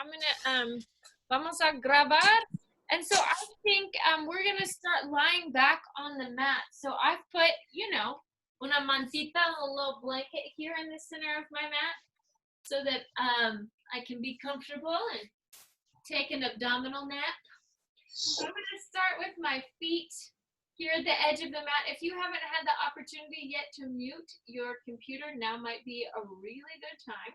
I'm gonna vamos a grabar. And so I think we're gonna start lying back on the mat. So I've put, you know, una mantita, a little blanket here in the center of my mat so that I can be comfortable and take an abdominal nap. So I'm gonna start with my feet here at the edge of the mat. If you haven't had the opportunity yet to mute your computer, now might be a really good time.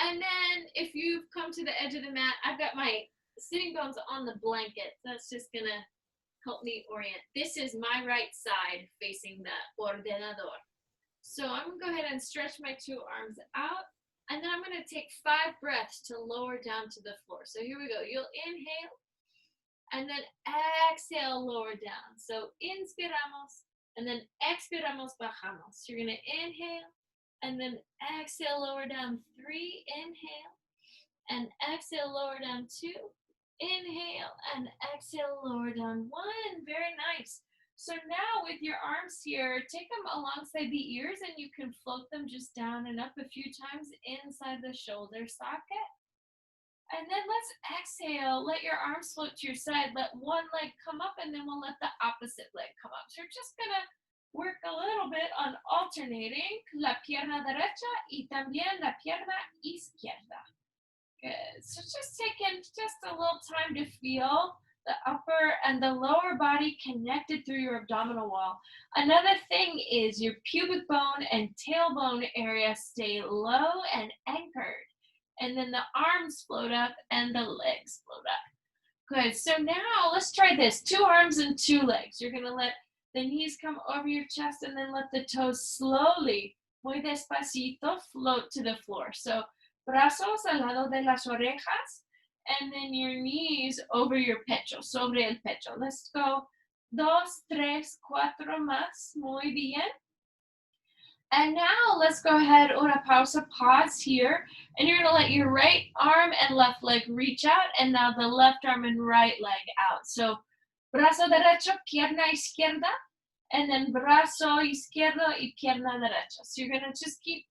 And then if you've come to the edge of the mat, I've got my sitting bones on the blanket. That's just gonna help me orient. This is my right side facing the ordenador. So I'm gonna go ahead and stretch my two arms out, and then I'm gonna take 5 breaths to lower down to the floor. So here we go. You'll inhale, and then exhale, lower down. So inspiramos, and then expiramos, bajamos. You're gonna inhale, and then exhale, lower down 3, inhale, and exhale, lower down 2, inhale, and exhale, lower down 1. Very nice. So now with your arms here, take them alongside the ears, and you can float them just down and up a few times inside the shoulder socket. And then let's exhale, let your arms float to your side, let one leg come up, and then we'll let the opposite leg come up. So you're just gonna work a little bit on alternating la pierna derecha y también la pierna izquierda. Good. So just taking just a little time to feel the upper and the lower body connected through your abdominal wall. Another thing is your pubic bone and tailbone area stay low and anchored. And then the arms float up and the legs float up. Good. So now let's try this. 2 arms and 2 legs. You're going to let the knees come over your chest and then let the toes slowly, muy despacito, float to the floor. So brazos al lado de las orejas, and then your knees over your pecho, sobre el pecho. Let's go 2, 3, 4 más. Muy bien. And now let's go ahead, una pausa, pause here, and you're gonna let your right arm and left leg reach out, and now the left arm and right leg out. So brazo derecho, pierna izquierda, and then brazo izquierdo y pierna derecha. So you're gonna just keep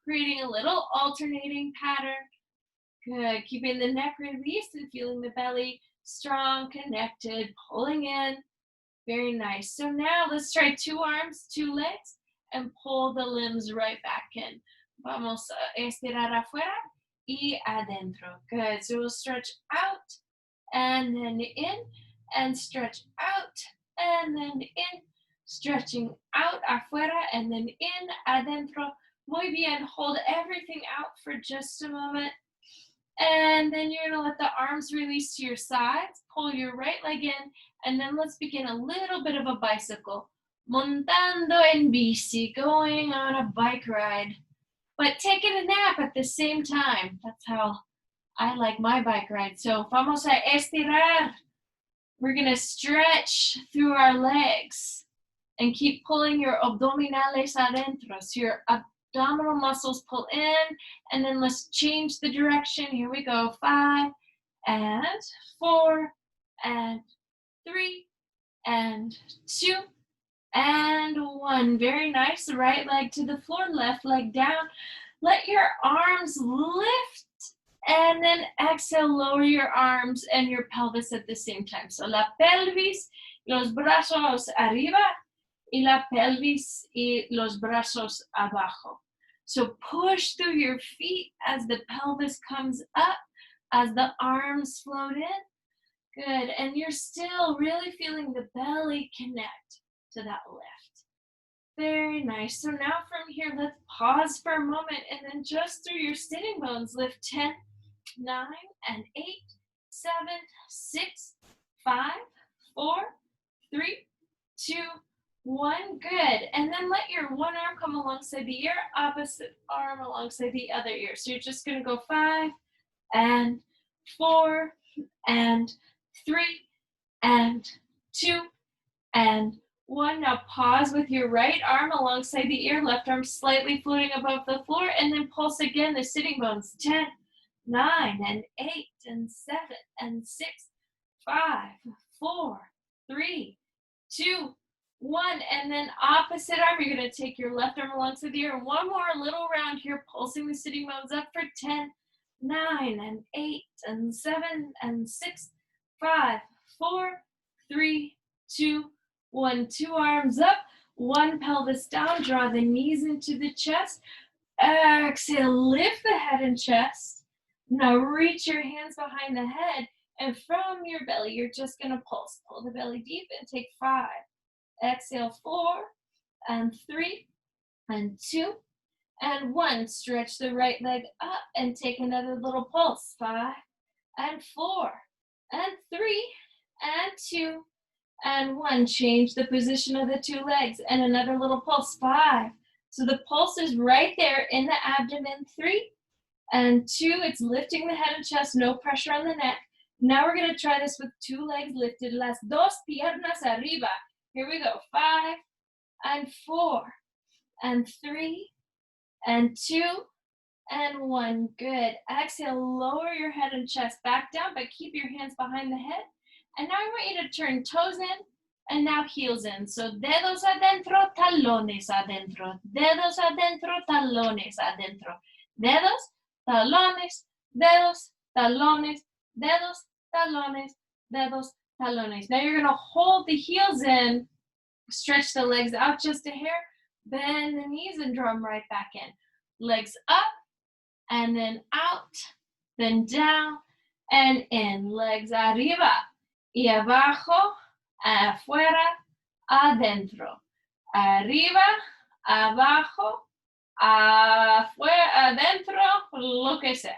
creating a little alternating pattern. Good, keeping the neck released and feeling the belly strong, connected, pulling in. Very nice. So now let's try 2 arms, 2 legs, and pull the limbs right back in. Vamos a estirar afuera y adentro. Good. So we'll stretch out and then in, and stretch out and then in, stretching out afuera and then in, adentro. Muy bien. Hold everything out for just a moment. And then you're going to let the arms release to your sides. Pull your right leg in, and then let's begin a little bit of a bicycle. Montando en bici, going on a bike ride, but taking a nap at the same time. That's how I like my bike ride. So vamos a estirar. We're gonna stretch through our legs and keep pulling your abdominales adentro. So your abdominal muscles pull in, and then let's change the direction. Here we go. 5 and 4 and 3 and 2 and 1. Very nice. Right leg to the floor, left leg down. Let your arms lift, and then exhale, lower your arms and your pelvis at the same time. So la pelvis, los brazos arriba, y la pelvis y los brazos abajo. So push through your feet as the pelvis comes up, as the arms float in. Good. And you're still really feeling the belly connect to that lift. Very nice. So now from here, let's pause for a moment, and then just through your sitting bones, lift 10, 9, and 8, 7, 6, 5, 4, 3, 2, 1. Good. And then let your one arm come alongside the ear, opposite arm alongside the other ear. So you're just going to go 5 and 4 and 3 and 2 and 1. Now pause with your right arm alongside the ear, left arm slightly floating above the floor, and then pulse again the sitting bones. 10, 9, and 8, and 7, and 6, 5, 4, 3, 2, 1. And then opposite arm, you're going to take your left arm alongside the ear. One more little round here, pulsing the sitting bones up for 10, 9 and 8 and 7 and 6, 5, 4, 3, 2, 1. Two arms up, one pelvis down. Draw the knees into the chest. Exhale, lift the head and chest. Now reach your hands behind the head, and from your belly, you're just gonna pulse. Pull the belly deep and take 5. Exhale, 4 and 3 and 2 and 1. Stretch the right leg up and take another little pulse. 5 and 4 and 3 and 2 and 1. Change the position of the two legs and another little pulse. 5. So the pulse is right there in the abdomen. 3 and 2. It's lifting the head and chest, no pressure on the neck. Now we're gonna try this with two legs lifted. Las dos piernas arriba. Here we go. 5 and 4 and 3 and 2 and 1. Good. Exhale, lower your head and chest back down, but keep your hands behind the head. And now I want you to turn toes in and now heels in. So dedos adentro, talones adentro. Dedos adentro, talones adentro. Dedos, talones, dedos, talones, dedos, talones, dedos, talones. Now you're gonna hold the heels in, stretch the legs out just a hair, bend the knees and draw them right back in. Legs up and then out, then down and in. Legs arriba y abajo, afuera, adentro. Arriba, abajo, afuera, adentro, lo que sea.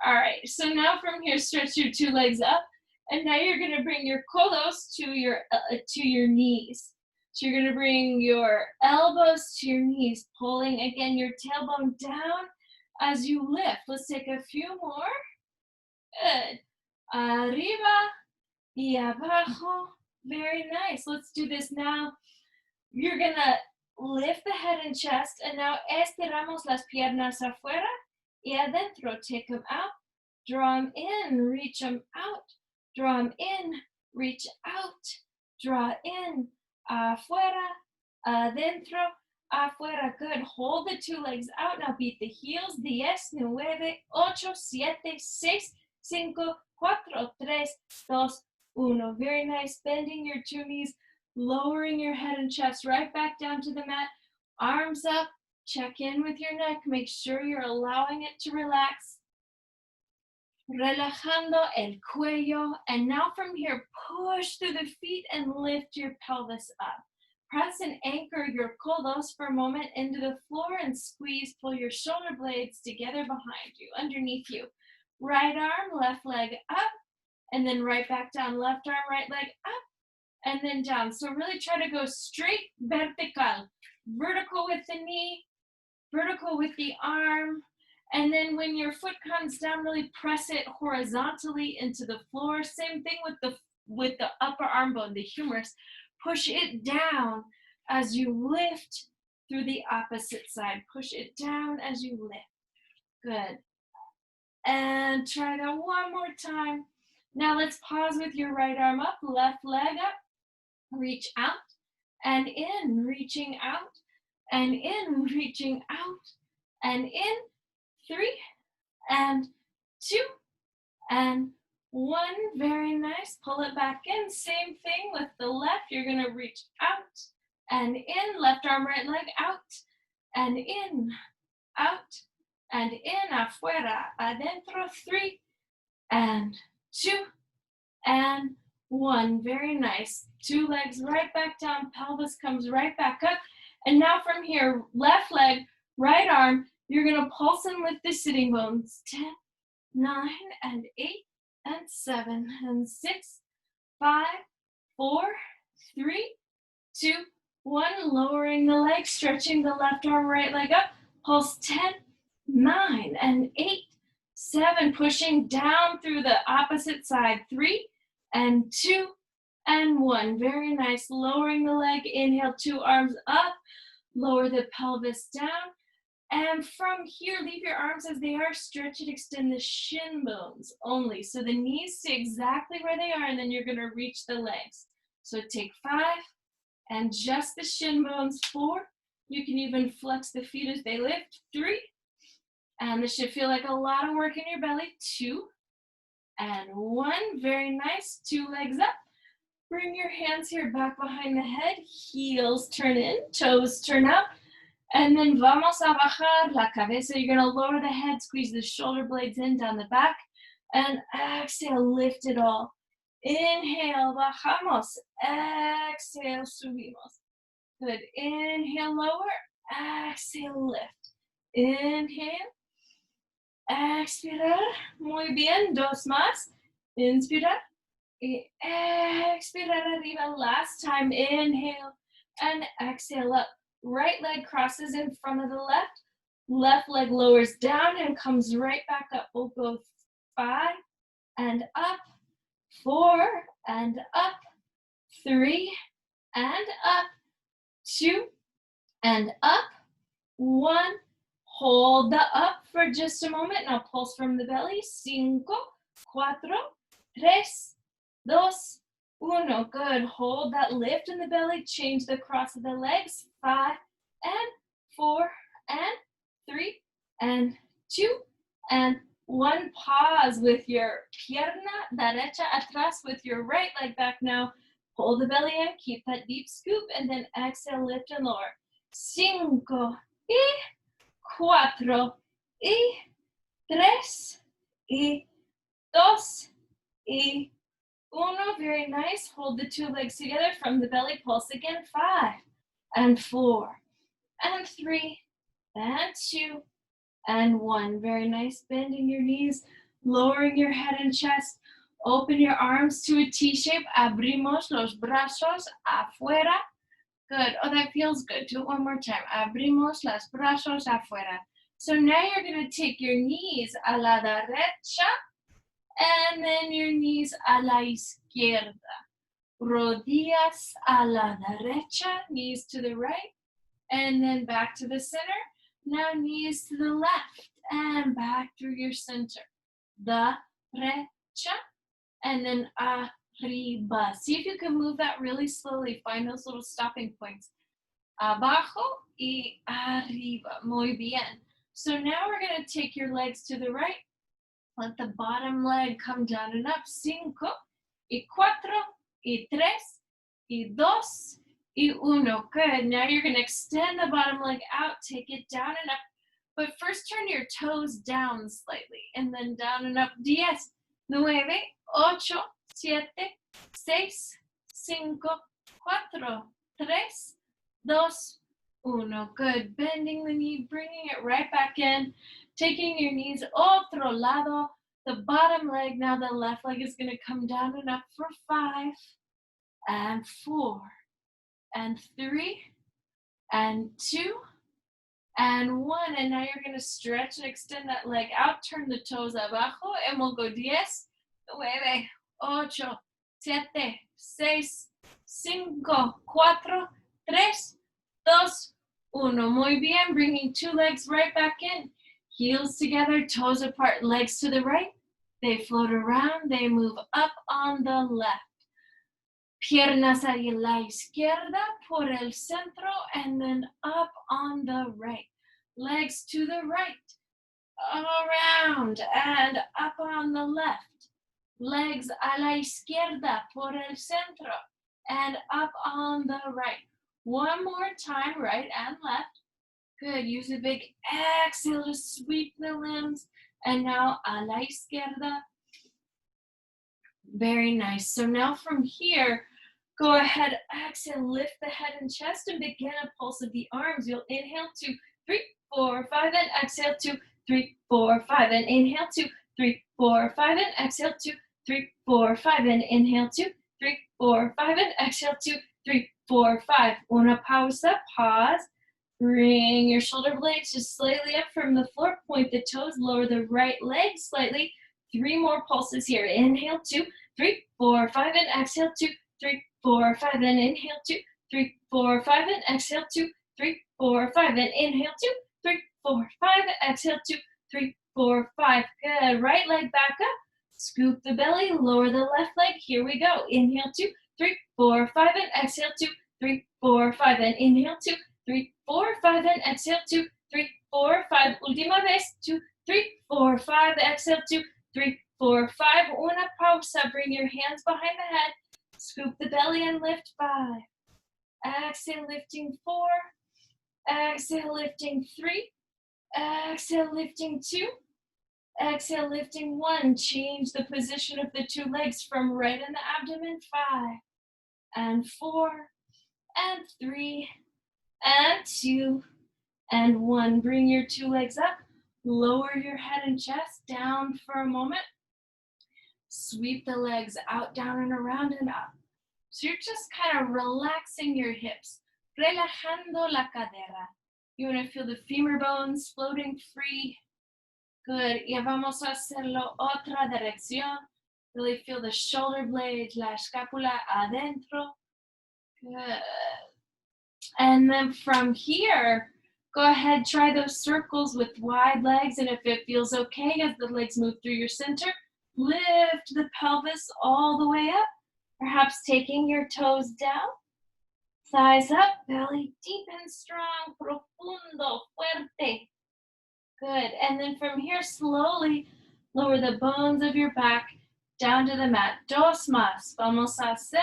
All right, so now from here, stretch your two legs up, and now you're gonna bring your codos to your knees. So you're gonna bring your elbows to your knees, pulling again your tailbone down as you lift. Let's take a few more. Good. Arriba y abajo. Very nice. Let's do this now. You're gonna lift the head and chest, and now estiramos las piernas afuera y adentro. Take them out, draw them in, reach them out, draw them in, reach out, draw in, afuera, adentro, afuera. Good. Hold the two legs out. Now beat the heels. 10, 9, 8, 7, 6, 5, 4, 3, 2, 1. Very nice. Bending your two knees, lowering your head and chest right back down to the mat. Arms up. Check in with your neck. Make sure you're allowing it to relax. Relajando el cuello. And now from here, push through the feet and lift your pelvis up. Press and anchor your codos for a moment into the floor and squeeze. Pull your shoulder blades together behind you, underneath you. Right arm, left leg up, and then right back down. Left arm, right leg up, and then down. So really try to go straight, vertical. Vertical with the knee, vertical with the arm. And then when your foot comes down, really press it horizontally into the floor. Same thing with the upper arm bone, the humerus. Push it down as you lift through the opposite side. Push it down as you lift. Good. And try that one more time. Now let's pause with your right arm up, left leg up. Reach out and in, reaching out and in, reaching out and in. 3 and 2 and 1. Very nice. Pull it back in. Same thing with the left. You're going to reach out and in. Left arm, right leg out and in, out and in. Afuera, adentro. 3 and 2 and 1. Very nice. Two legs right back down. Pelvis comes right back up. And now from here, left leg, right arm, you're going to pulse in with the sitting bones. 10, 9, and 8, and 7, and 6, 5, 4, 3, 2, 1. Lowering the leg, stretching the left arm, right leg up. Pulse 10, 9, and 8, 7. Pushing down through the opposite side. 3, and 2, and 1. Very nice. Lowering the leg. Inhale, two arms up. Lower the pelvis down. And from here, leave your arms as they are. Stretch and extend the shin bones only. So the knees stay exactly where they are, and then you're going to reach the legs. So take 5 and just the shin bones. 4. You can even flex the feet as they lift. 3 And this should feel like a lot of work in your belly. 2 and 1. Very nice. 2 legs up. Bring your hands here back behind the head. Heels turn in, toes turn out. And then vamos a bajar la cabeza. You're going to lower the head, squeeze the shoulder blades in down the back. And exhale, lift it all. Inhale, bajamos. Exhale, subimos. Good. Inhale, lower. Exhale, lift. Inhale. Expirar. Muy bien. 2 más. Inspirar. Y expirar arriba. Last time. Inhale. And exhale up. Right leg crosses in front of the left. Left leg lowers down and comes right back up. We'll go 5 and up. 4 and up. 3 and up. 2 and up. 1. Hold the up for just a moment. Now pulse from the belly. 5, 4, 3, 2, 1. Good. Hold that lift in the belly. Change the cross of the legs. 5 and 4 and 3 and 2 and 1. Pause with your pierna derecha atrás with your right leg back now. Hold the belly in. Keep that deep scoop and then exhale, lift and lower. 5 y 4 y 3 y 2 y 1. Very nice. Hold the 2 legs together from the belly. Pulse again. 5 and 4 and 3 and 2 and 1. Very nice. Bending your knees, lowering your head and chest. Open your arms to a T shape. Abrimos los brazos afuera. Good. Oh, that feels good. Do it one more time. Abrimos los brazos afuera. So now you're going to take your knees a la derecha and then your knees a la izquierda. Rodillas a la derecha, knees to the right, and then back to the center. Now knees to the left and back through your center. Derecha, and then arriba. See if you can move that really slowly. Find those little stopping points. Abajo y arriba. Muy bien. So now we're going to take your legs to the right. Let the bottom leg come down and up. 5 y 4 y 3 y 2 y 1. Good. Now you're going to extend the bottom leg out. Take it down and up. But first turn your toes down slightly and then down and up. 10, 9, 8, 7, 6, 5, 4, 3, 2, 1. Good. Bending the knee, bringing it right back in. Taking your knees otro lado. The bottom leg, now the left leg is going to come down and up for 5 and 4 and 3 and 2 and 1. And now you're going to stretch and extend that leg out. Turn the toes abajo and we'll go 10, 9, 8, 7, 6, 5, 4, 3, 2, 1. Muy bien. Bringing 2 legs right back in. Heels together, toes apart, legs to the right. They float around, they move up on the left. Piernas a la izquierda, por el centro, and then up on the right. Legs to the right, around, and up on the left. Legs a la izquierda, por el centro, and up on the right. One more time, right and left. Good. Use a big exhale to sweep the limbs. And now a la izquierda. Very nice. So now from here, go ahead, exhale, lift the head and chest and begin a pulse of the arms. You'll inhale 2, 3, 4, 5, and exhale 2, 3, 4, 5, and inhale 2, 3, 4, 5, and exhale 2, 3, 4, 5, and inhale 2, 3, 4, 5, and exhale 2, 3, 4, 5. Una pausa, pause. Bring your shoulder blades just slightly up from the floor. Point the toes. Lower the right leg slightly. 3 more pulses here. Inhale 2, 3, 4, 5, and exhale 2, 3, 4, 5, and inhale 2, 3, 4, 5, and exhale 2, 3, 4, 5, and inhale 2, 3, 4, 5, and exhale 2, 3, 4, 5. Good. Right leg back up. Scoop the belly. Lower the left leg. Here we go. Inhale 2, 3, 4, 5, and exhale 2, 3, 4, 5, and inhale 2, 3, 4, 5, and exhale 2, 3, 4, 5. Última vez. 2, 3, 4, 5. Exhale. 2, 3, 4, 5. Una pausa. Bring your hands behind the head. Scoop the belly and lift. 5. Exhale, lifting 4. Exhale, lifting 3. Exhale, lifting 2. Exhale, lifting 1. Change the position of the two legs from right in the abdomen. 5 and 4 and 3 and 2 and 1. Bring your two legs up. Lower your head and chest down for a moment. Sweep the legs out, down, and around and up. So you're just kind of relaxing your hips, relajando la cadera. You want to feel the femur bones floating free. Good. Y vamos a hacerlo otra dirección. Really feel the shoulder blades, la escápula adentro. Good. And then from here, go ahead, try those circles with wide legs. And if it feels okay as the legs move through your center, lift the pelvis all the way up. Perhaps taking your toes down. Thighs up, belly deep and strong, profundo, fuerte. Good. And then from here, slowly lower the bones of your back down to the mat. Dos más. Vamos a hacer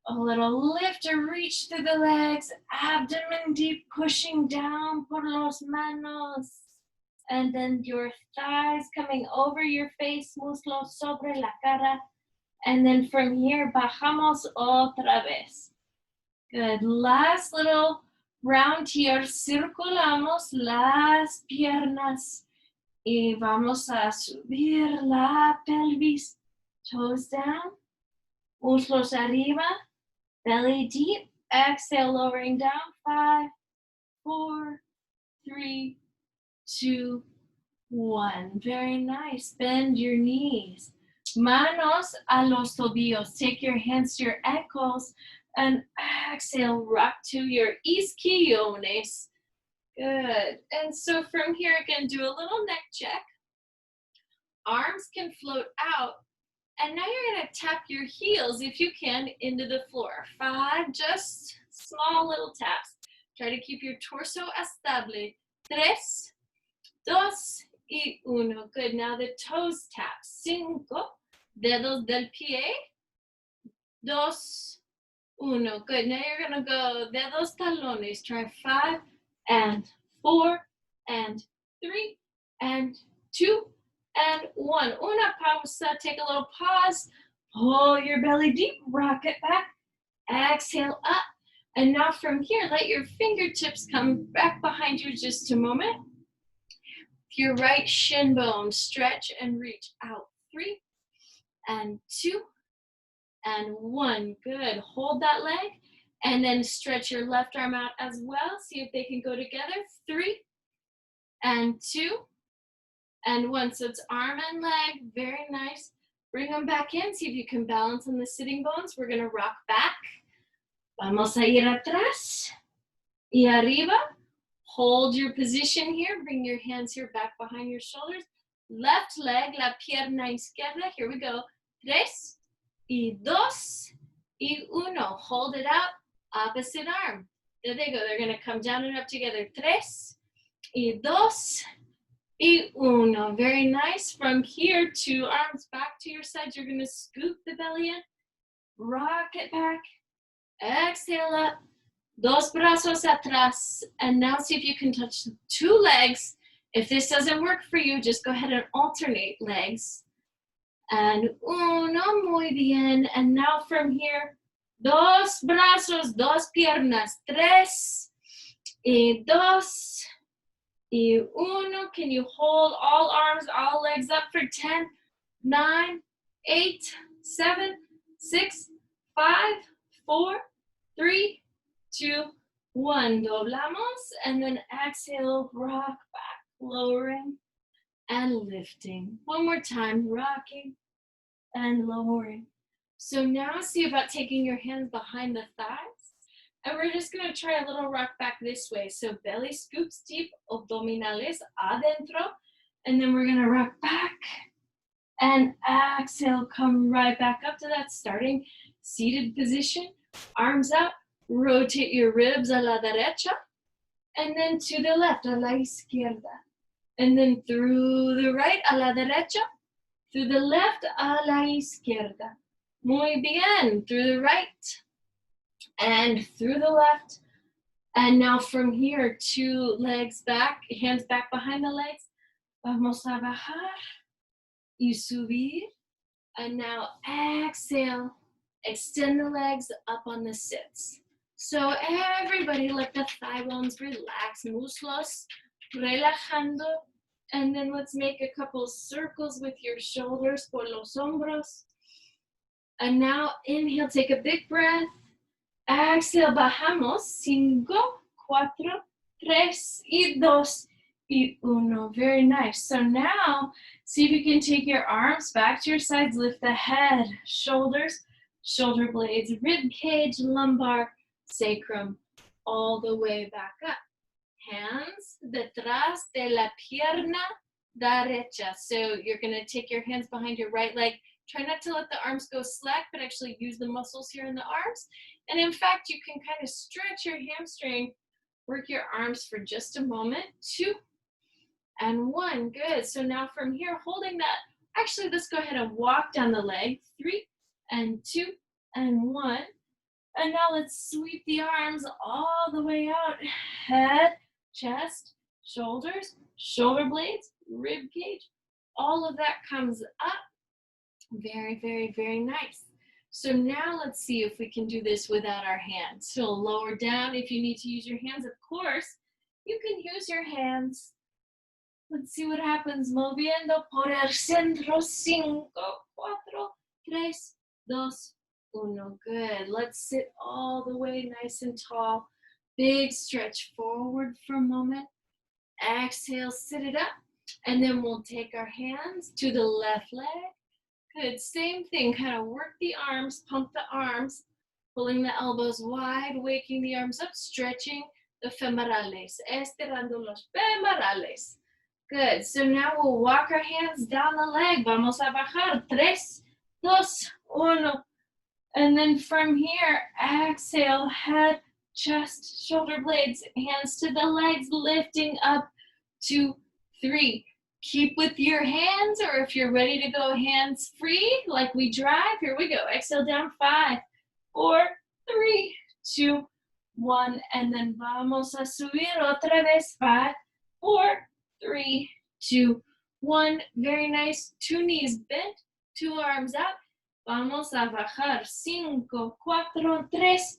a little lift or reach through the legs. Abdomen deep, pushing down por los manos. And then your thighs coming over your face, muslos sobre la cara. And then from here, bajamos otra vez. Good. Last little round here. Circulamos las piernas. Y vamos a subir la pelvis. Toes down. Muslos arriba. Belly deep. Exhale, lowering down. 5, 4, 3, 2, 1. Very nice. Bend your knees. Manos a los tobillos. Take your hands to your ankles and exhale, rock to your isquiones. Good. And so from here, again, do a little neck check. Arms can float out. And now you're going to tap your heels, if you can, into the floor. 5, just small little taps. Try to keep your torso estable. 3, 2, y 1. Good. Now the toes tap. 5. Dedos del pie. 2, 1. Good. Now you're going to go dedos talones. Try 5 and 4 and 3 and 2 and 1. Una pausa. Take a little pause. Pull your belly deep. Rock it back. Exhale up. And now from here, let your fingertips come back behind you just a moment. Your right shin bone, stretch and reach out. 3 and 2 and 1. Good. Hold that leg and then stretch your left arm out as well. See if they can go together. 3 and 2 and 1. So it's arm and leg. Very nice. Bring them back in. See if you can balance on the sitting bones. We're going to rock back. Vamos a ir atrás y arriba. Hold your position here. Bring your hands here back behind your shoulders. Left leg, la pierna izquierda. Here we go. 3 y 2 y 1. Hold it out. Opposite arm. There they go. They're going to come down and up together. 3 y 2 y 1. Very nice. From here, two arms back to your sides. You're going to scoop the belly in. Rock it back. Exhale up. Dos brazos atrás. And now see if you can touch the two legs. If this doesn't work for you, just go ahead and alternate legs. And uno, muy bien. And now from here, dos brazos, dos piernas. 3 y 2 y 1. Can you hold all arms, all legs up for 10, 9, 8, 7, 6, 5, 4, 3, 2, 1. Doblamos and then exhale, rock back, lowering and lifting. One more time, rocking and lowering. So now see about taking your hands behind the thighs. And we're just going to try a little rock back this way. So belly scoops deep, abdominales adentro. And then we're going to rock back and exhale, come right back up to that starting seated position. Arms up, rotate your ribs a la derecha. and then to the left, a la izquierda. And then through the right, a la derecha. Through the left, a la izquierda. Muy bien. Through the right and through the left. And now from here, 2 legs back, hands back behind the legs. Vamos a bajar y subir. And now exhale, extend the legs up on the sits. So everybody let the thigh bones relax, muslos relajando. And then let's make a couple circles with your shoulders por los hombros. And now inhale, take a big breath. Exhale, bajamos. 5, 4, 3, 2, y 1. Very nice. So now, see if you can take your arms back to your sides. Lift the head, shoulders, shoulder blades, rib cage, lumbar, sacrum, all the way back up. Hands detrás de la pierna derecha. So you're going to take your hands behind your right leg. Try not to let the arms go slack, but actually use the muscles here in the arms. And in fact, you can kind of stretch your hamstring, work your arms for just a moment. 2 and 1. Good. So now from here, holding that, actually, let's go ahead and walk down the leg. 3 and 2 and 1. And now let's sweep the arms all the way out. Head, chest, shoulders, shoulder blades, rib cage. All of that comes up. Very, very, very nice. So now let's see if we can do this without our hands. So lower down. If you need to use your hands, of course, you can use your hands. Let's see what happens. Moviendo por el centro. 5, 4, 3, 2, 1. Good. Let's sit all the way nice and tall. Big stretch forward for a moment. Exhale, sit it up. And then we'll take our hands to the left leg. Good, same thing, kind of work the arms, pump the arms, pulling the elbows wide, waking the arms up, stretching the femorales, estirando los femorales. Good, so now we'll walk our hands down the leg. Vamos a bajar, 3, 2, 1. And then from here, exhale, head, chest, shoulder blades, hands to the legs, lifting up, 2, 3. Keep with your hands, or if you're ready to go hands free, like we drive, here we go. Exhale down, 5, 4, 3, 2, 1. And then vamos a subir otra vez, 5, 4, 3, 2, 1. Very nice. 2 knees bent, 2 arms up. Vamos a bajar, 5, 4, 3, 2,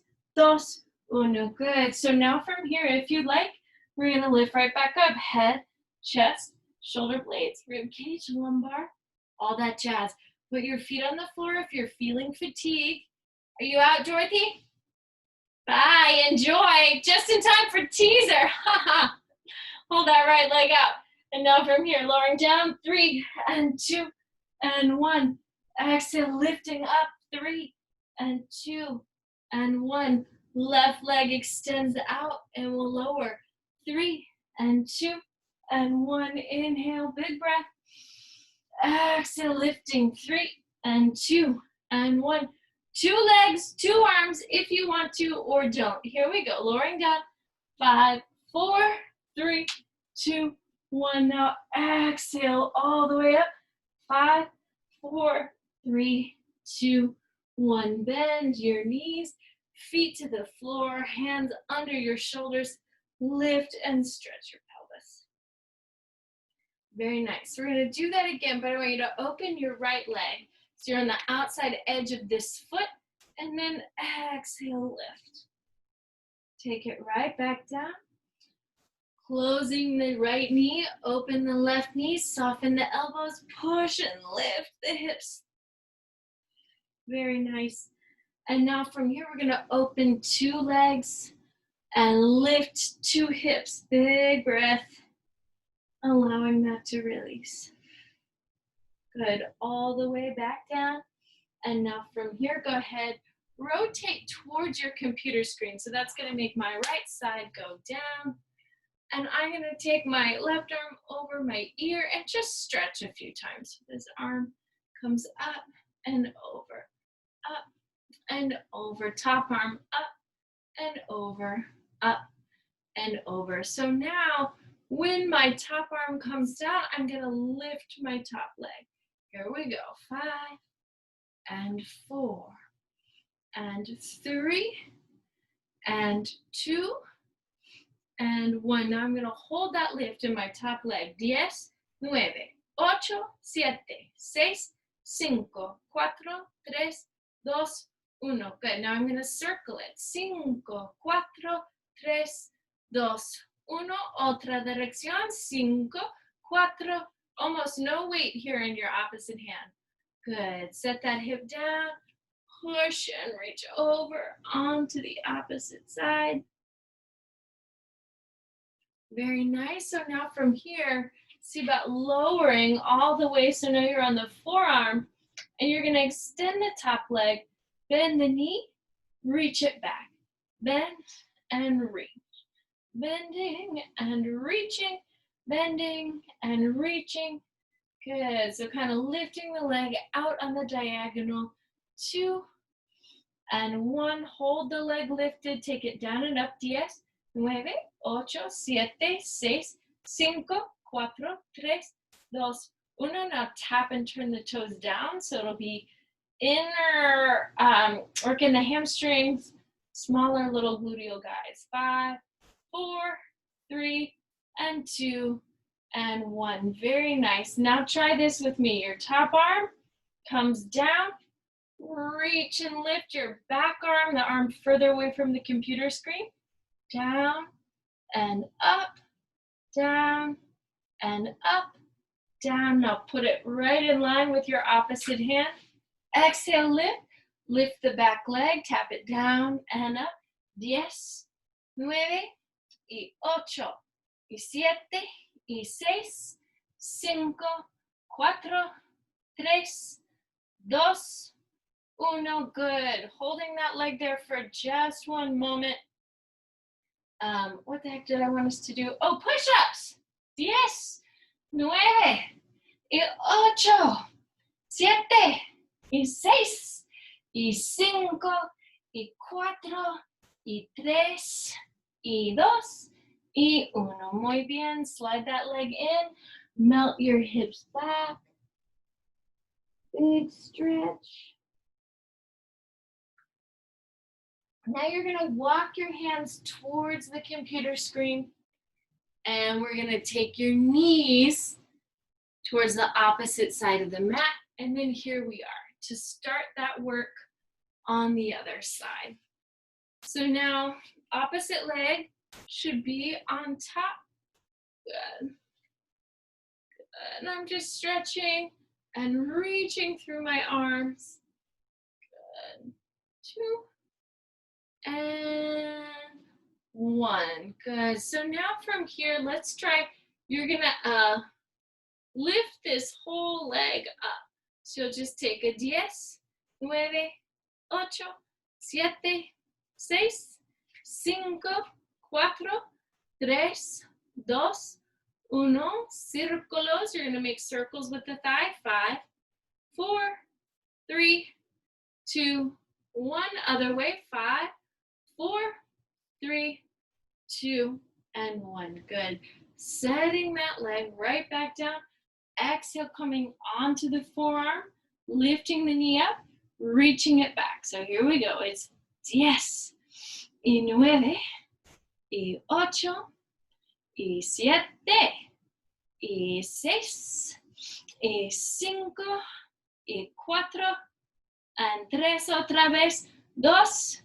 1. Good. So now from here, if you'd like, we're going to lift right back up. Head, chest, shoulder blades, rib cage, lumbar, all that jazz. Put your feet on the floor if you're feeling fatigue. Are you out, Dorothy? Bye, enjoy. Just in time for teaser. Hold that right leg out. And now from here, lowering down, 3 and 2 and 1. Exhale, lifting up, 3 and 2 and 1. Left leg extends out and we'll lower, 3 and 2 and 1. Inhale, big breath. Exhale, lifting, 3 and 2 and 1. 2 legs, 2 arms if you want to or don't. Here we go, lowering down, 5, 4, 3, 2, 1. Now exhale all the way up, 5, 4, 3, 2, 1. Bend your knees, feet to the floor, hands under your shoulders. Lift and stretch your pelvis. Very nice. We're going to do that again, but I want you to open your right leg. So you're on the outside edge of this foot, and then exhale, lift. Take it right back down. Closing the right knee, open the left knee, soften the elbows, push and lift the hips. Very nice. And now from here, we're going to open 2 legs and lift 2 hips. Big breath, allowing that to release. Good, all the way back down. And now from here, go ahead, rotate towards your computer screen. So that's going to make my right side go down. And I'm going to take my left arm over my ear and just stretch a few times. This arm comes up and over, up and over. Top arm up and over, up and over. So now, when my top arm comes down, I'm gonna lift my top leg. Here we go, 5, and 4, and 3, and 2, and 1. Now I'm gonna hold that lift in my top leg. 10, 9, 8, 7, 6, 5, 4, 3, 2, 1. Good. Now I'm gonna circle it. 5, 4, 3, 2, 1. Otra dirección. 5, 4. Almost no weight here in your opposite hand. Good. Set that hip down. Push and reach over onto the opposite side. Very nice. So now from here, see about lowering all the way. So now you're on the forearm and you're going to extend the top leg, bend the knee, reach it back. Bend and reach. Bending and reaching, bending and reaching. Good. So kind of lifting the leg out on the diagonal. 2 and 1. Hold the leg lifted. Take it down and up. 10, 9, 8, 7, 6, 5, 4, 3, 2, 1. Now tap and turn the toes down. So it'll be inner, working the hamstrings, smaller little gluteal guys. 5, 4, 3, and 2, and 1. Very nice. Now try this with me. Your top arm comes down. Reach and lift your back arm, the arm further away from the computer screen. Down and up, down and up, down. Now put it right in line with your opposite hand. Exhale, lift. Lift the back leg, tap it down and up. 10, 9, y 8, y 7, y 6, 5, 4, 3, 2, 1. Good. Holding that leg there for just one moment. What the heck did I want us to do? Oh, push-ups. 10, 9, y 8, 7, y 6, y 5, y 4, y 3, y 2, y 1. Muy bien. Slide that leg in. Melt your hips back. Big stretch. Now you're going to walk your hands towards the computer screen, and we're going to take your knees towards the opposite side of the mat, and then here we are to start that work on the other side. So now opposite leg should be on top. Good. And I'm just stretching and reaching through my arms. Good. 2 and 1. Good. So now from here, let's try, you're gonna lift this whole leg up. So you'll just take a 10, 9, 8, 7, 6, 5, 4, 3, 2, 1. Círculos. You're gonna make circles with the thigh. 5, 4, 3, 2, 1. Other way. 5, 4, 3, 2, and 1. Good. Setting that leg right back down. Exhale, coming onto the forearm, lifting the knee up, reaching it back. So here we go. It's 10, y 9, y 8, y 7, y 6, y 5, y 4, and 3, otra vez, 2,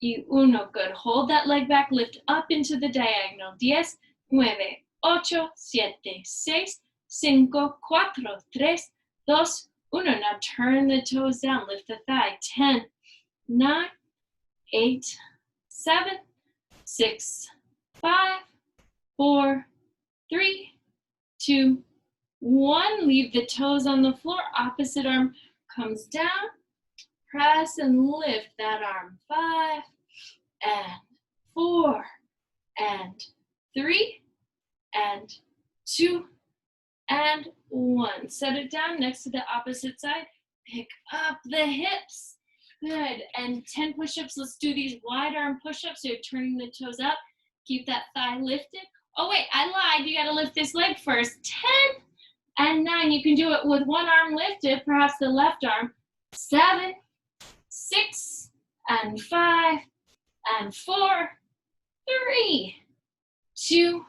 y 1. Good. Hold that leg back, lift up into the diagonal. 10, 9, 8, 7, 6, 5, 4, 3, 2, 1. Now turn the toes down, lift the thigh. 10, 9, 8, 7, 6, 5, 4, 3, 2, 1. Leave the toes on the floor. Opposite arm comes down. Press and lift that arm. 5 and 4 and 3 and 2 and 1. Set it down next to the opposite side. Pick up the hips. Good. And 10 push-ups. Let's do these wide arm push-ups. So you're turning the toes up Keep that thigh lifted. Oh wait, I lied. You gotta lift this leg first. 10 and 9. You can do it with one arm lifted, perhaps the left arm. 7, 6, and 5, and 4, 3, 2,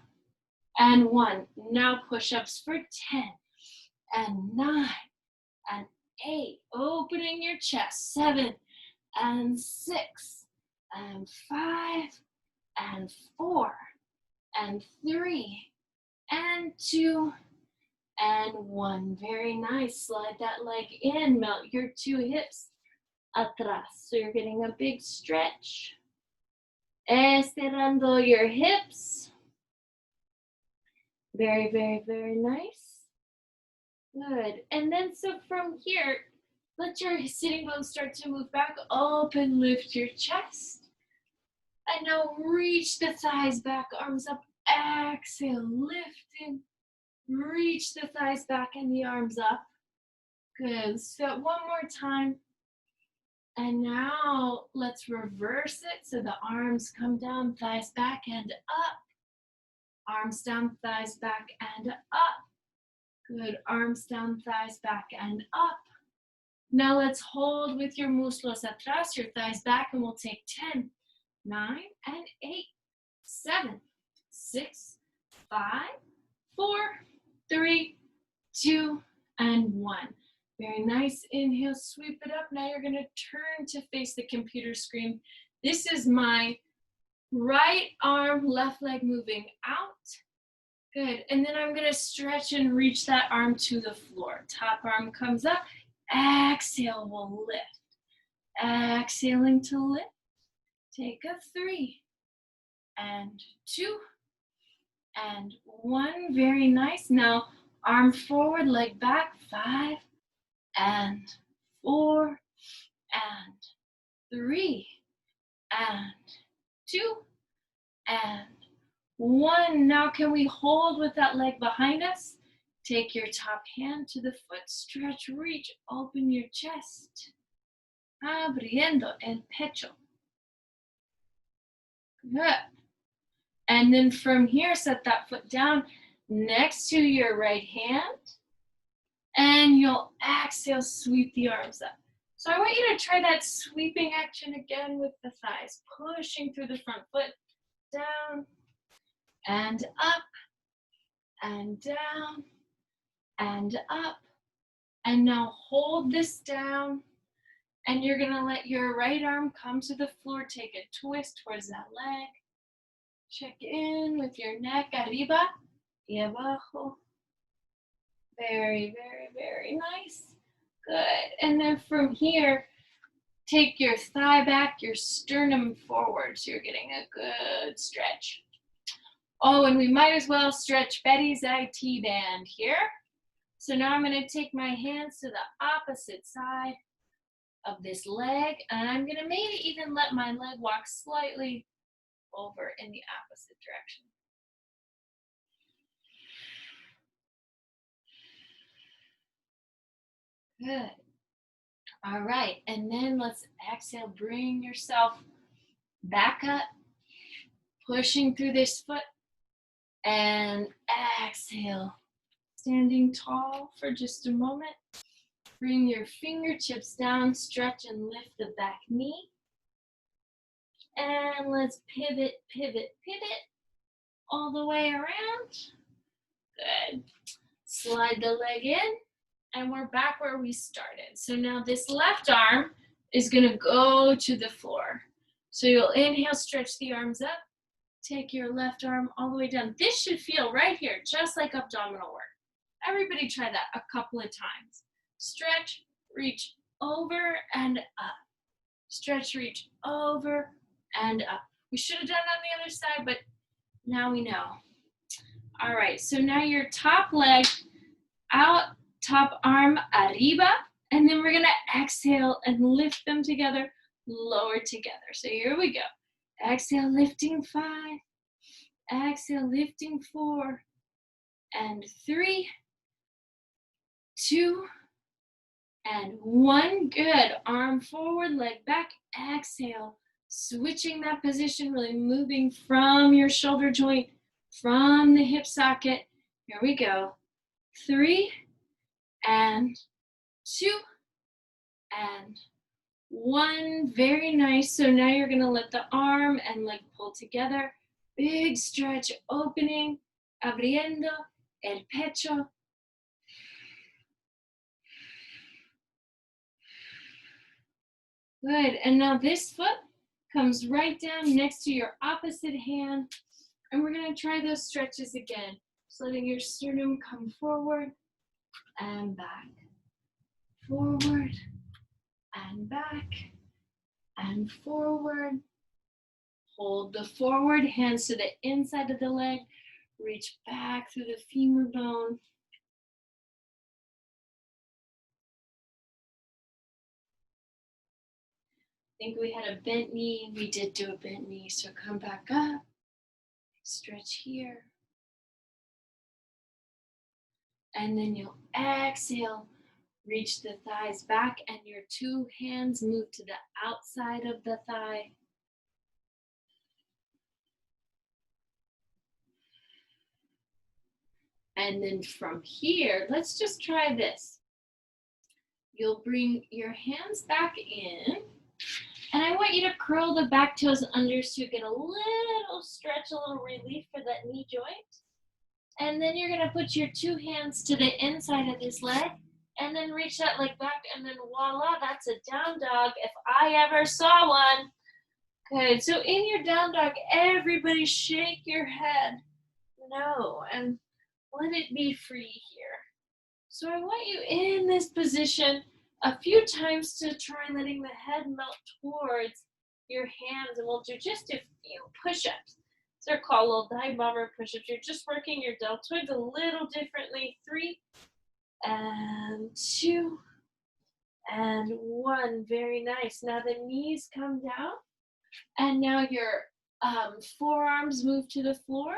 and 1. Now push-ups for 10, and 9, and 8. Opening your chest. 7, and 6, and 5, and 4, and 3, and 2, and 1. Very nice. Slide that leg in. Melt your 2 hips atrás. So you're getting a big stretch. Estirando your hips. Very, very, very nice. Good. And then so from here, let your sitting bones start to move back. Open, lift your chest. And now reach the thighs back, arms up. Exhale, lifting. Reach the thighs back and the arms up. Good. So one more time. And now let's reverse it. So the arms come down, thighs back and up. Arms down, thighs back and up. Good. Arms down, thighs back and up. Now let's hold with your muslos atrás, your thighs back, and we'll take 10, 9, and 8, 7, 6, 5, 4, 3, 2, and 1. Very nice. Inhale, sweep it up. Now you're going to turn to face the computer screen. This is my right arm, left leg moving out. Good. And then I'm going to stretch and reach that arm to the floor. Top arm comes up. Exhale, we'll lift. Exhaling to lift. Take a 3, and 2, and 1. Very nice. Now arm forward, leg back. 5, and 4, and 3, and 2, and 1. Now can we hold with that leg behind us? Take your top hand to the foot, stretch, reach, open your chest. Abriendo el pecho. Good. And then from here, set that foot down next to your right hand. And you'll exhale, sweep the arms up. So I want you to try that sweeping action again with the thighs, pushing through the front foot, down, and up, and down, and up. And now hold this down, and you're gonna let your right arm come to the floor, take a twist towards that leg. Check in with your neck, arriba y abajo. Very, very, very nice. Good. And then from here, take your thigh back, your sternum forward, so you're getting a good stretch. Oh, and we might as well stretch Betty's IT band here. So now I'm going to take my hands to the opposite side of this leg, and I'm going to maybe even let my leg walk slightly over in the opposite direction. Good. All right, and then let's exhale, bring yourself back up, pushing through this foot, and exhale, standing tall for just a moment. Bring your fingertips down, stretch and lift the back knee. And let's pivot, pivot, pivot all the way around. Good. Slide the leg in, and we're back where we started. So now this left arm is gonna go to the floor. So you'll inhale, stretch the arms up, take your left arm all the way down. This should feel right here, just like abdominal work. Everybody try that a couple of times. Stretch, reach over and up. Stretch, reach over and up. We should have done it on the other side, but now we know. All right, so now your top leg out, top arm arriba, and then we're gonna exhale and lift them together, lower together. So here we go. Exhale, lifting 5. Exhale, lifting 4 and 3, 2, and 1. Good. Arm forward, leg back. Exhale, switching that position, really moving from your shoulder joint, from the hip socket. Here we go. 3 and 2 and 1. Very nice. So now you're going to let the arm and leg pull together. Big stretch, opening, abriendo el pecho. Good. And now this foot comes right down next to your opposite hand. And we're going to try those stretches again. Just letting your sternum come forward and back. Forward and back and forward. Hold the forward, hands to the inside of the leg. Reach back through the femur bone. I think we had a bent knee. We did do a bent knee, so come back up. Stretch here. And then you'll exhale. Reach the thighs back and your 2 hands move to the outside of the thigh. And then from here, let's just try this. You'll bring your hands back in. And I want you to curl the back toes under so you get a little stretch, a little relief for that knee joint. And then you're going to put your 2 hands to the inside of this leg. And then reach that leg back, and then voila, that's a down dog if I ever saw one. Good, so in your down dog, everybody shake your head no, and let it be free here. So I want you in this position a few times to try letting the head melt towards your hands, and we'll do just a few push-ups. They're called little dive bomber push-ups. You're just working your deltoids a little differently. 3 and 2 and 1. Very nice. Now the knees come down, and now your forearms move to the floor.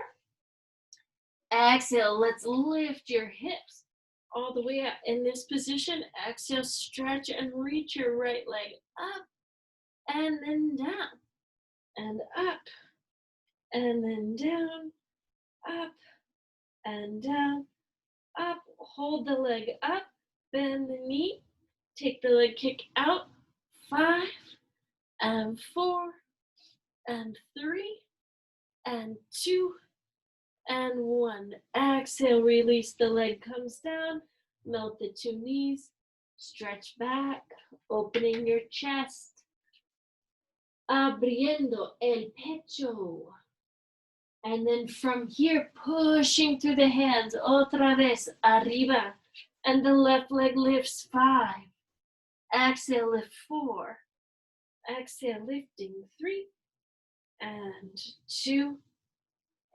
Exhale. Let's lift your hips all the way up. In this position, exhale, stretch and reach your right leg up and then down and up and then down, up and down, up. Hold the leg up, bend the knee, take the leg kick out. 5 and 4 and 3 and 2 and 1. Exhale, release the leg, comes down, melt the 2 knees, stretch back, opening your chest, abriendo el pecho. And then from here, pushing through the hands, otra vez, arriba. And the left leg lifts. 5. Exhale, lift 4. Exhale, lifting. 3 and 2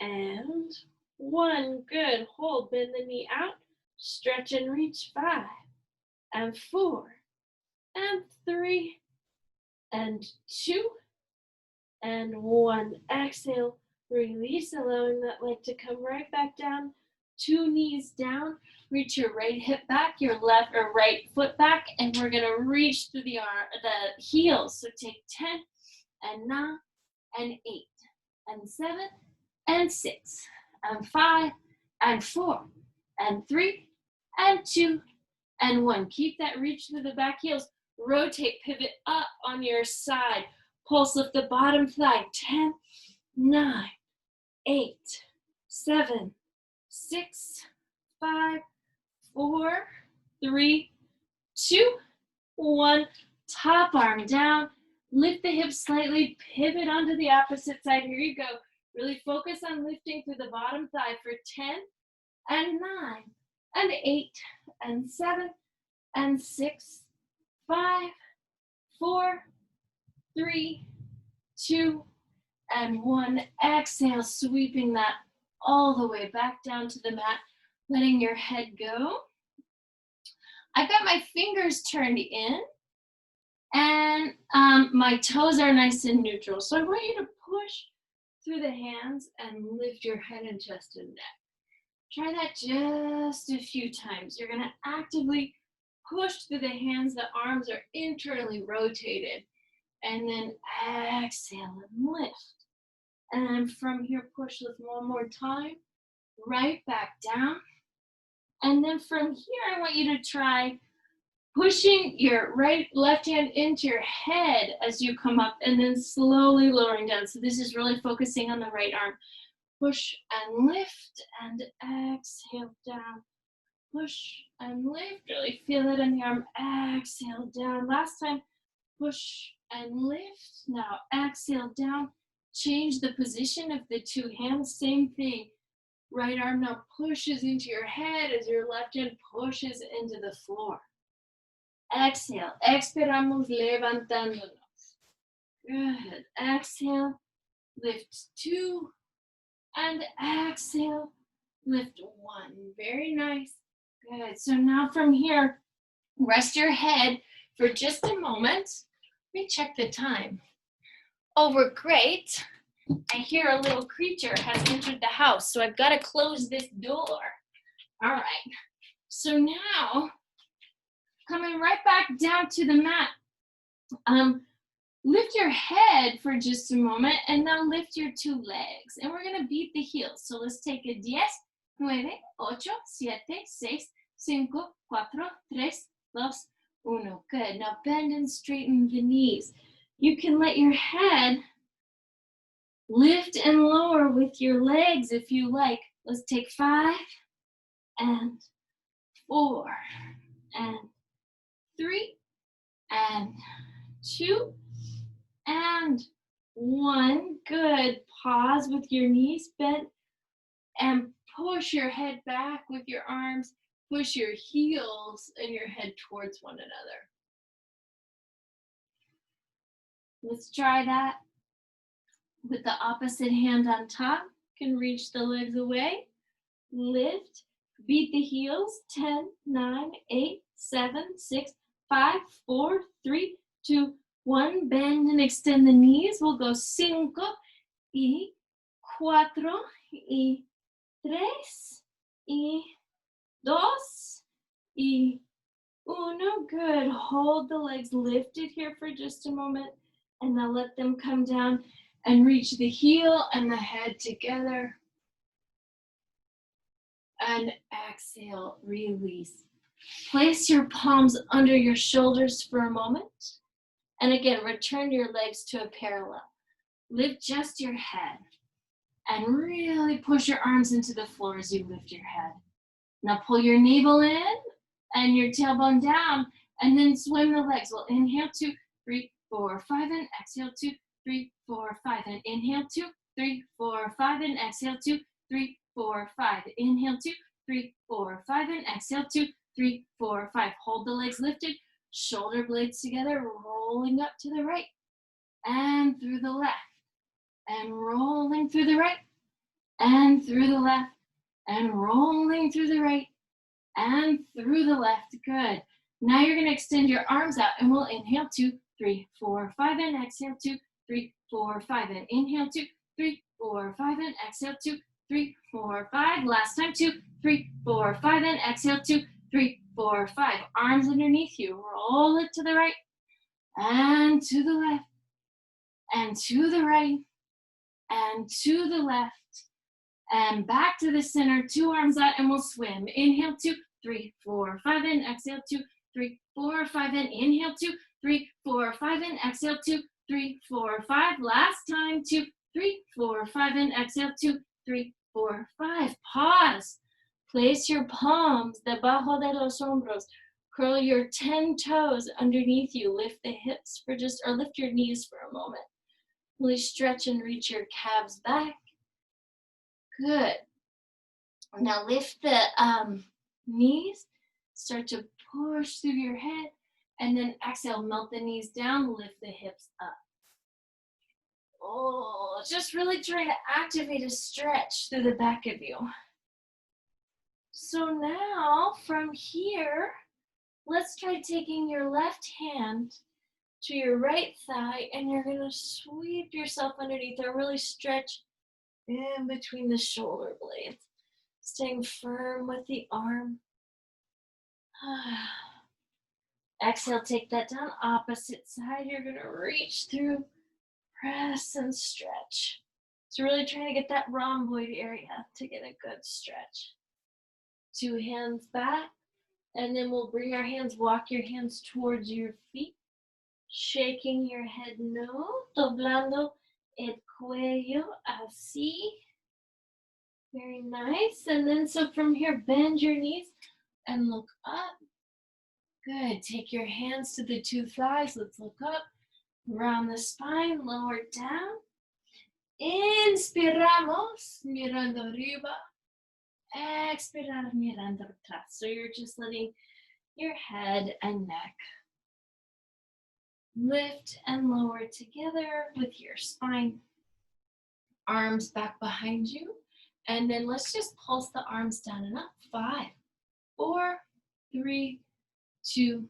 and 1. Good. Hold, bend the knee out, stretch and reach. 5 and 4 and 3 and 2 and 1. Exhale. Release, allowing that leg to come right back down. 2 knees down. Reach your right hip back, your left or right foot back, and we're going to reach through the heels. So take 10 and 9 and 8 and 7 and 6 and 5 and 4 and 3 and 2 and 1. Keep that reach through the back heels. Rotate, pivot up on your side. Pulse, lift the bottom thigh. 10, 9, 8, 7, 6, 5, 4, 3, 2, 1. Top arm down. Lift the hips slightly. Pivot onto the opposite side. Here you go. Really focus on lifting through the bottom thigh for 10 and 9 and 8 and 7 and 6, 5, 4, 3, 2, and 1. Exhale, sweeping that all the way back down to the mat, letting your head go. I've got my fingers turned in, and my toes are nice and neutral. So I want you to push through the hands and lift your head and chest and neck. Try that just a few times. You're going to actively push through the hands. The arms are internally rotated. And then exhale and lift. And from here, push, lift one more time. Right back down. And then from here, I want you to try pushing your left hand into your head as you come up and then slowly lowering down. So this is really focusing on the right arm. Push and lift and exhale down. Push and lift. Really feel it in the arm. Exhale down. Last time. Push and lift. Now exhale down. Change the position of the two hands. Same thing. Right arm now pushes into your head as your left hand pushes into the floor. Exhale. Expiramos levantándonos. Good. Exhale. Lift 2. And exhale. Lift 1. Very nice. Good. So now from here, rest your head for just a moment. Let me check the time. Oh, we're great. I hear a little creature has entered the house, so I've got to close this door. All right. So now, coming right back down to the mat. Lift your head for just a moment, and now lift your two legs. And we're going to beat the heels. So let's take a 10, 9, 8, 7, 6, 5, 4, 3, 2, 1. Good. Now bend and straighten the knees. You can let your head lift and lower with your legs if you like. Let's take 5 and 4 and 3 and 2 and 1. Good. Pause with your knees bent and push your head back with your arms. Push your heels and your head towards one another. Let's try that. With the opposite hand on top, you can reach the legs away. Lift, beat the heels. 10, 9, 8, 7, 6, 5, 4, 3, 2, 1. Bend and extend the knees. We'll go 5 y 4 y 3 y 2 y 1. Good. Hold the legs lifted here for just a moment, and now let them come down and reach the heel and the head together. And exhale, release. Place your palms under your shoulders for a moment. And again, return your legs to a parallel. Lift just your head. And really push your arms into the floor as you lift your head. Now pull your navel in and your tailbone down. And then swim the legs. We'll inhale 2, 3, 4, 5, and exhale 2, 3, 4, 5, and inhale 2, 3, 4, 5, and exhale 2, 3, 4, 5. Inhale 2, 3, 4, 5, and exhale 2, 3, 4, 5. Hold the legs lifted, shoulder blades together, rolling up to the right and through the left, and rolling through the right and through the left, and rolling through the right and through the left. Good. Now you're going to extend your arms out, and we'll inhale 2, 3, 4, 5, and exhale 2, 3, 4, 5, and inhale 2, 3, 4, 5, and exhale 2, 3, 4, 5. Last time 2, 3, 4, 5, and exhale 2, 3, 4, 5. Arms underneath you. Roll it to the right and to the left and to the right and to the left and back to the center. 2 arms out, and we'll swim. Inhale 2, 3, 4, 5, and exhale 2, 3, 4, 5, and inhale 2, 3, 4, 5, and exhale 2, 3, 4, 5. Last time 2, 3, 4, 5, and exhale 2, 3, 4, 5. Pause. Place your palms debajo de los hombros. Curl your 10 toes underneath you. Lift the hips for or lift your knees for a moment. Really stretch and reach your calves back. Good. Now lift the knees. Start to push through your head. And then exhale, melt the knees down, lift the hips up. Oh, just really try to activate a stretch through the back of you. So now from here, let's try taking your left hand to your right thigh, and you're going to sweep yourself underneath or really stretch in between the shoulder blades, staying firm with the arm. Exhale, take that down. Opposite side, you're gonna reach through, press and stretch. So really trying to get that rhomboid area to get a good stretch. 2 hands back, and then we'll bring our hands, walk your hands towards your feet, shaking your head no, doblando el cuello así. Very nice. And then so from here, bend your knees and look up. Good. Take your hands to the 2 thighs. Let's look up. Round the spine, lower down. Inspiramos, mirando arriba. Expirar, mirando atrás. So you're just letting your head and neck lift and lower together with your spine. Arms back behind you. And then let's just pulse the arms down and up. 5, 4, 3, 2,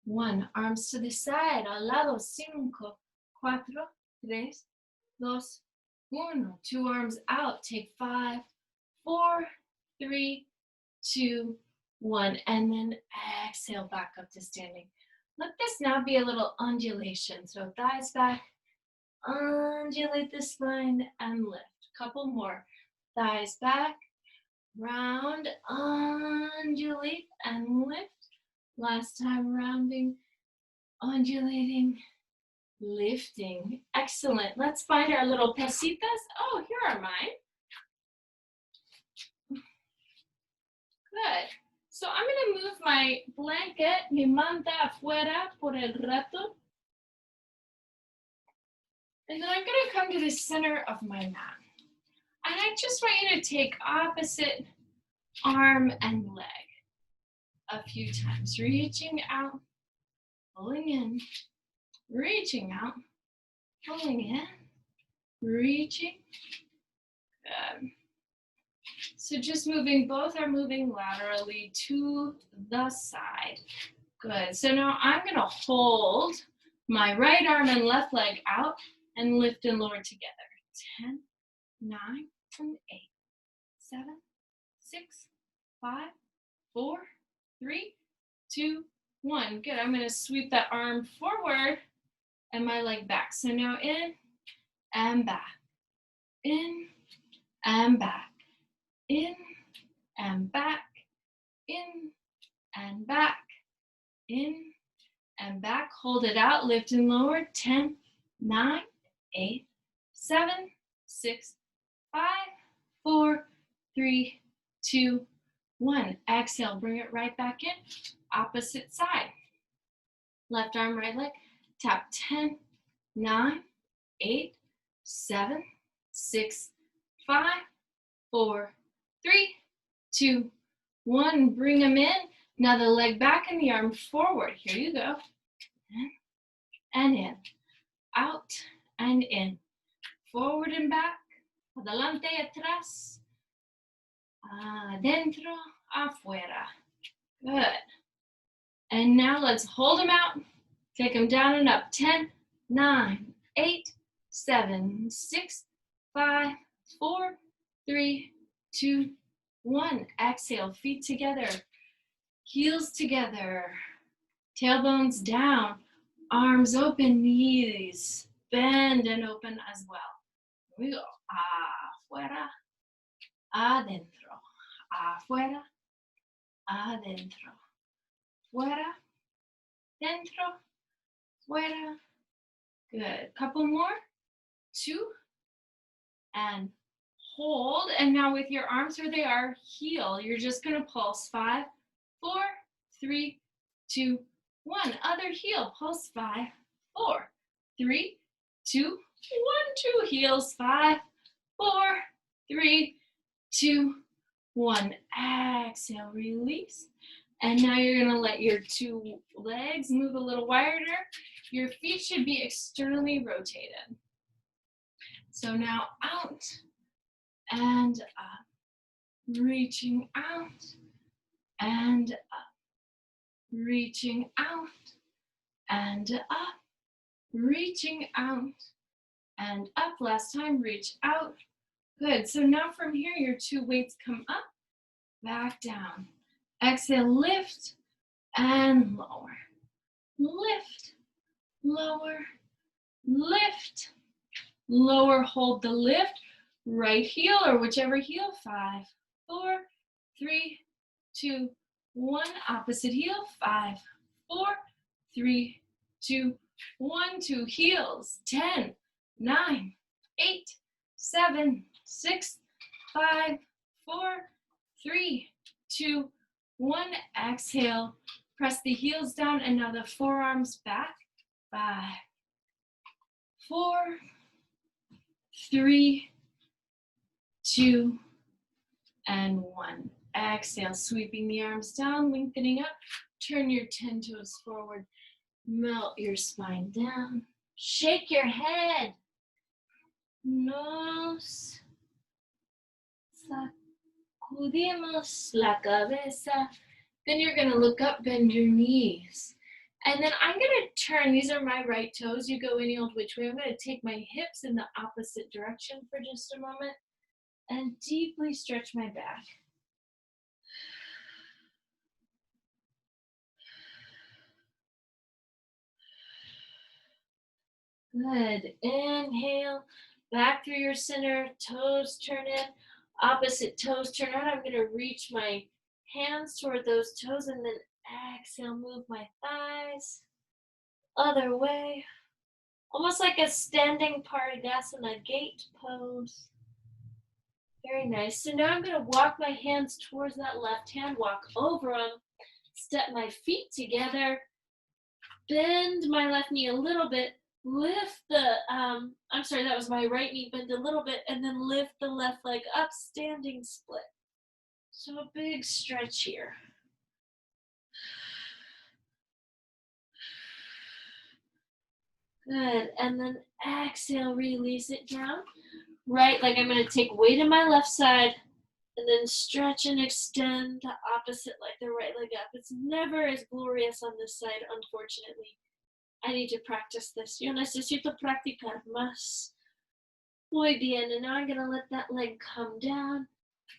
1. Arms to the side. Al lado. 5, 4, 3, 2, 1. 2 arms out. Take 5, 4, 3, 2, 1. And then exhale back up to standing. Let this now be a little undulation. So thighs back. Undulate the spine and lift. Couple more. Thighs back, round, undulate, and lift. Last time, rounding, undulating, lifting. Excellent. Let's find our little pesitas. Oh, here are mine. Good. So I'm going to move my blanket, mi manta afuera por el rato. And then I'm going to come to the center of my mat. And I just want you to take opposite arm and leg a few times. Reaching out, pulling in, reaching out, pulling in, reaching. Good. So just moving, both are moving laterally to the side. Good. So now I'm going to hold my right arm and left leg out and lift and lower together. 10, 9, and 8, 7, 6, 5, 4, 3, 2, 1. Good. I'm going to sweep that arm forward and my leg back. So now in and back, in and back, in and back, in and back, in and back. Hold it out, lift and lower. 10, 9, 8, 7, 6, 5, 4, 3, 2, 1. Exhale, bring it right back in. Opposite side. Left arm, right leg. Tap 10, 9, 8, 7, 6, 5, 4, 3, 2, 1. Bring them in. Now the leg back and the arm forward. Here you go. In and in. Out and in. Forward and back. Adelante, atrás. Adentro, afuera. Good. And now let's hold them out. Take them down and up. 10, 9, 8, 7, 6, 5, 4, 3, 2, 1. Exhale, feet together. Heels together. Tailbones down. Arms open, knees bend and open as well. Here we go. Afuera, adentro. Afuera, adentro. Fuera, dentro, fuera. Good. Couple more. 2. And hold. And now with your arms where they are, heel. You're just going to pulse. 5, 4, 3, 2, 1. Other heel. Pulse. 5, 4, 3, 2, 1. 2 heels. 5, 4, 3, 2, 1. Exhale, release. And now you're going to let your 2 legs move a little wider. Your feet should be externally rotated. So now out and up. Reaching out and up. Reaching out and up. Reaching out and up. Last time, reach out. Good. So now from here, your 2 weights come up, back down. Exhale, lift and lower. lift, lower, lift, lower, hold the lift, right heel or whichever heel, 5, 4, 3, 2, 1, opposite heel, 5, 4, 3, 2, 1, 2 heels, 10, 9, 8, 7, 6, 5, 4, 3, 2, 1, exhale, press the heels down and now the forearms back, 5, 4, 3, 2, and 1. Exhale, sweeping the arms down, lengthening up. Turn your 10 toes forward. Melt your spine down. Shake your head. Nos sacudimos la cabeza. Then you're going to look up, bend your knees. And then I'm going to turn, these are my right toes. You go any old which way. I'm going to take my hips in the opposite direction for just a moment and deeply stretch my back. Good. Inhale, back through your center, toes turn in, opposite toes turn out. I'm going to reach my hands toward those toes and then exhale, move my thighs. Other way. Almost like a standing Parigasana gate pose. Very nice. So now I'm going to walk my hands towards that left hand, walk over them, step my feet together, bend my left knee a little bit, lift the, I'm sorry, that was my right knee, bend a little bit, and then lift the left leg up, standing split. So a big stretch here. Good, and then exhale, release it down. Right leg, I'm gonna take weight in my left side, and then stretch and extend the opposite leg, the right leg up. It's never as glorious on this side, unfortunately. I need to practice this. Yo necesito practicar más. Muy bien, and now I'm gonna let that leg come down.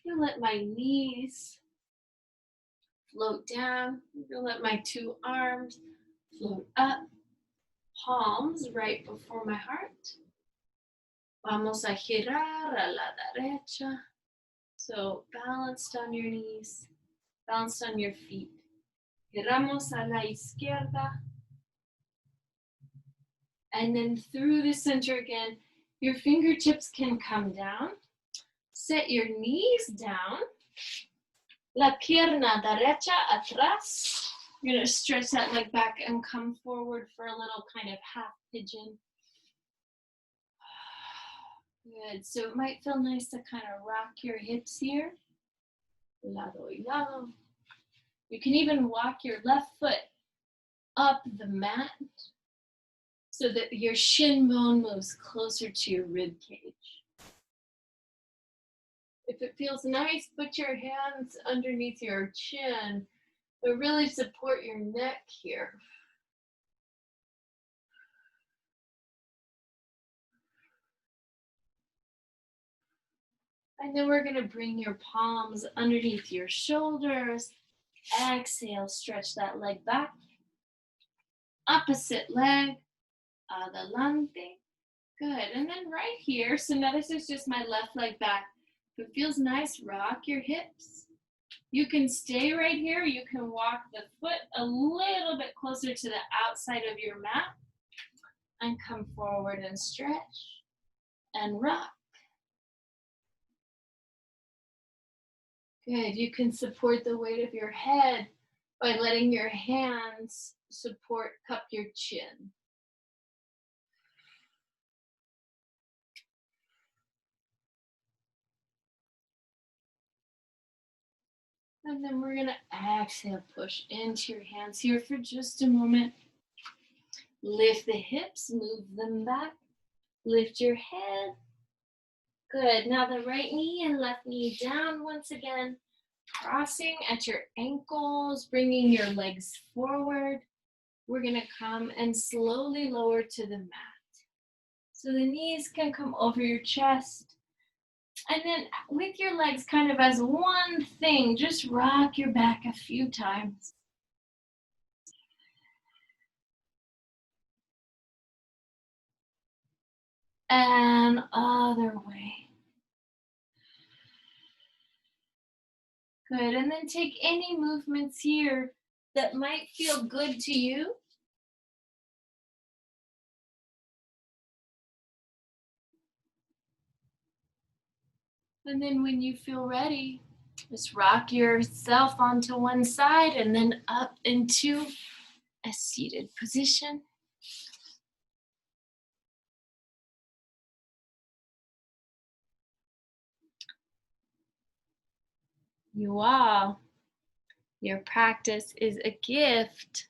I'm gonna let my knees float down. I'm gonna let my two arms float up. Palms right before my heart. Vamos a girar a la derecha. So balanced on your knees, balanced on your feet. Giramos a la izquierda. And then through the center again, your fingertips can come down. Set your knees down. La pierna derecha atrás. You're going to stretch that leg back and come forward for a little kind of half pigeon. Good. So it might feel nice to kind of rock your hips here. Lado y lado. You can even walk your left foot up the mat so that your shin bone moves closer to your rib cage. If it feels nice, put your hands underneath your chin, but really support your neck here. And then we're going to bring your palms underneath your shoulders. Exhale, stretch that leg back. Opposite leg, adelante. Good, and then right here, so now this is just my left leg back. If it feels nice, rock your hips. You can stay right here. You can walk the foot a little bit closer to the outside of your mat and come forward and stretch and rock. Good, you can support the weight of your head by letting your hands support, cup your chin. And then we're gonna exhale, push into your hands here for just a moment. Lift the hips, move them back. Lift your head. Good, now the right knee and left knee down once again. Crossing at your ankles, bringing your legs forward. We're gonna come and slowly lower to the mat. So the knees can come over your chest. And then with your legs kind of as one thing, just rock your back a few times. and other way. Good, and then take any movements here that might feel good to you. And then when you feel ready, just rock yourself onto one side and then up into a seated position. You all, your practice is a gift.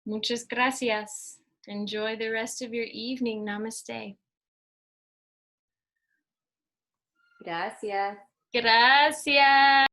Muchas gracias. Enjoy the rest of your evening. Namaste. Gracias. Gracias.